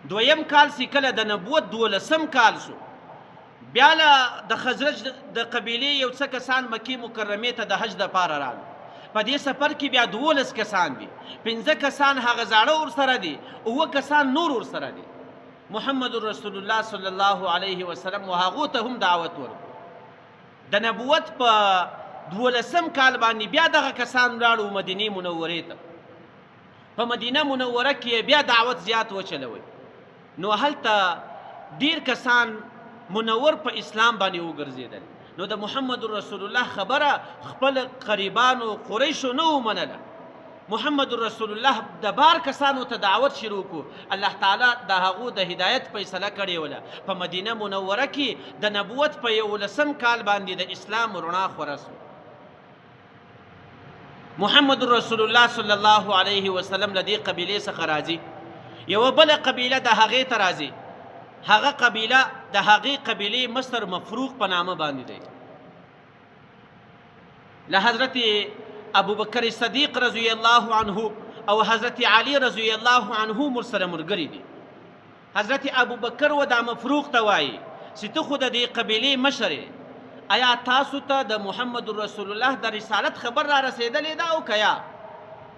دویم کال چې کله د نبوت 12 کال شو، بیا د خزرج د قبیلې یو څه کسان مکې مکرمې ته د حج دپاره راغلل. په دې سفر کې بیا 12 کسان دي، 5 کسان هغه زاړه ورسره دي، 9 کسان نور ورسره دي. محمد رسول الله صلی الله علیه وسلم و هغو ته هم دعوت ورکړو. د نبوت په 12 کال باندې بیا دغه کسان ولاړو مدینې منورې ته. په مدینه منوره کې بیا دعوت زیات وچلوئ. نو هلته ډیر کسان منور په اسلام باندې وګرځېدل. نو د محمد رسول الله خبره خپل قریبانو قریشو نه ومنله. محمد رسول الله د بار کسانو ته دعوت شروع کو. الله تعالی د هغو د هدایت فیصله کړې وله. په مدینه منوره کې د نبوت په 11 کال باندې د اسلام رڼا خوره سوه. محمد رسول الله صلی الله علیه وسلم له دې قبیلې څخه راځي. یوه بله قبیله د هغې ته راځي. هغه قبیله د هغې قبیلې مصر مفروق په نامه باندې دی. له حضرت ابوبکر صدیق رضی الله عنه او حضرت علی رضی الله عنه مرسره ملګري دي. حضرت ابوبکر و دا مفروق ته وایي چې ته خو د دې قبیلې مشر یې، آیا تاسو ته د محمد رسول الله د رسالت خبر را رسېدلی ده او که یا؟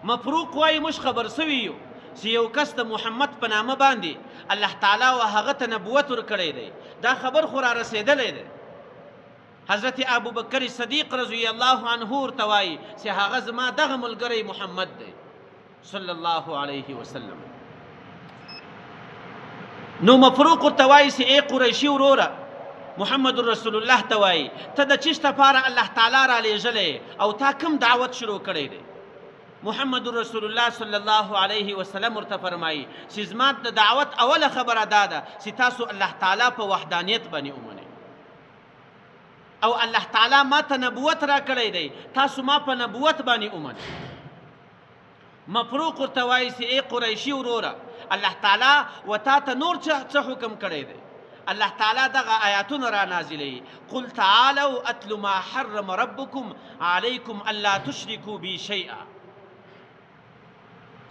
مفروق وایي موږ خبر سوي یو چې یو کس د محمد په نامه باندې الله تعالی و هغه ته نبوت ورکړی دی، دا خبر خو را رسېدلی دی. حضرت ابوبکر صدیق رضی الله عنه ورته وایي چې هغه زما دغه ملګری محمد دی صلی الله علیه وسلم. نو مفروق ورته وایي چې ای قریشي وروره، محمد رسول الله ته وایي ته د چیش دپاره الله تعالی را لیږلی او تا کوم دعوت شروع کړی دی؟ محمد رسول الله صلی الله علیه وسلم ورته فرمایي چې زما د دعوت اوله خبره دا ده چې تاسو الله تعالی په وحدانیت باندې ومنئ، او الله تعالی ما ته نبوت را کړی دی، تاسو ما په نبوت باندې ومنئ. مفروق ورته وایي چې ای قریشي وروره، الله تعالی و تا ته نور څه حکم کړی دی؟ الله تعالی دغه آیاتونه را نازلوي. قل تعالوا اتل ما حرم ربکم علیکم الا تشرکوا بی شیئا.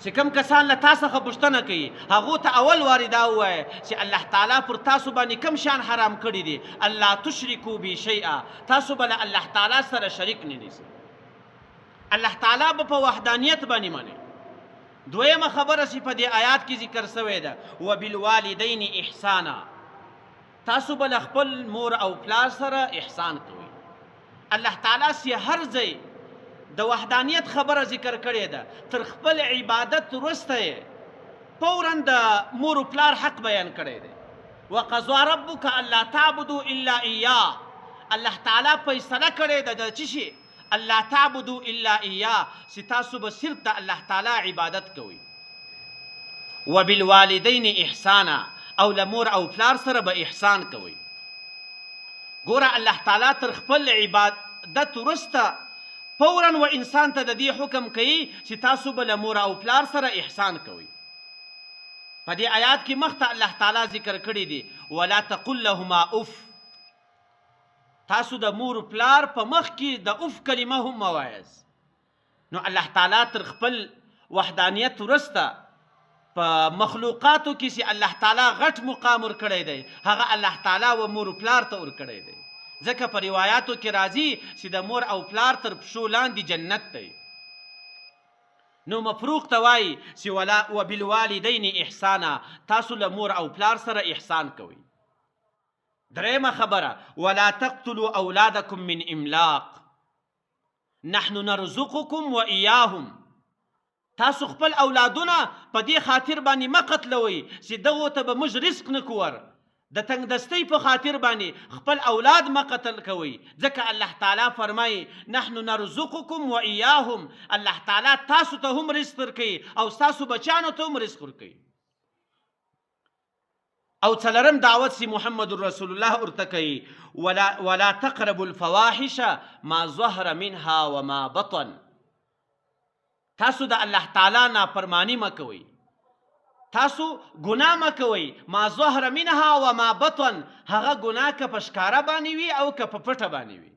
چې کوم کسان له تا څخه پوښتنه کوي هغو ته اول وارې دا ووایه چې الله تعالی پر تاسو باندې کوم شیان حرام کړي دي. الله تشرکوا بی شیئا، تاسو به له الله تعالی سره شریک نه نیسئ. الله تعالی به په وحدانیت باندې منئ. دویمه خبره چې په دې آیات کې ذکر سوې ده وبالوالدین احسانا، تاسو به له خپل مور او پلار سره احسان کوئ. الله تعالی سي هر ځای د وحدانیت خبره ذکر کړې ده. تر خپل عبادت وروسته یې فورا د مور و پلار حق بیان کړی دی. وقضا ربک الا تعبدوا الا ایاه، الله تعالی فیصله کړې ده د څه شي؟ الله تعبدوا الا ایاه، چې تاسو به صرف د الله تعالی عبادت کوئ. وبالوالدین احسانا، او له مور او پلار سره به احسان کوئ. ګوره الله تعالی تر خپل عبادت وروسته فورا و انسان ته د دې حکم کوي چې تاسو به له مور او پلار سره احسان کوئ. په دې آیات کې مخته الله تعالی ذکر کړی دی ولا تقل لهما اف، تاسو د مور و پلار په مخ کې د اف کلمه هم مه وایاست. نو الله تعالی تر خپل وحدانیت وروسته په مخلوقاتو کې چې الله تعالی غټ مقام ورکړی دی هغه الله تعالی و مور و پلار ته ورکړی دی. ځکه په روایاتو کې راځي چې د مور او پلار تر پښو لاندې جنت دی. نو مفروق ته وایي چې وبالوالدین احسانا، تاسو له مور او پلار سره احسان کوئ. درېیمه خبره ولا تقتلوا اولادکم من املاق نحن نرزقکم و ایاهم، تاسو خپل اولادونه په دې خاطر باندې مه قتلوئ چې دغو ته به موږ رزق نه کوو. د تنگ دستی په خاطر باندې خپل اولاد ما قتل کوي. ځکه الله تعالی فرمایي نحن نرزقکم و ایاهم، الله تعالی تاسو ته هم رزق ورکوي او ستاسو بچانو ته هم رزق ورکوي. او څلرم دعوت سی محمد رسول الله ورته کوي ولا تقربوا الفواحش ما ظهر منها وما بطن، تاسو د الله تعالی نافرمانی مه کوئ، تاسو ګناه مه کوئ. ما ظهر منها و ما بطن، هغه ګناه که په ښکاره باندې وي او که په پټه باندې وي.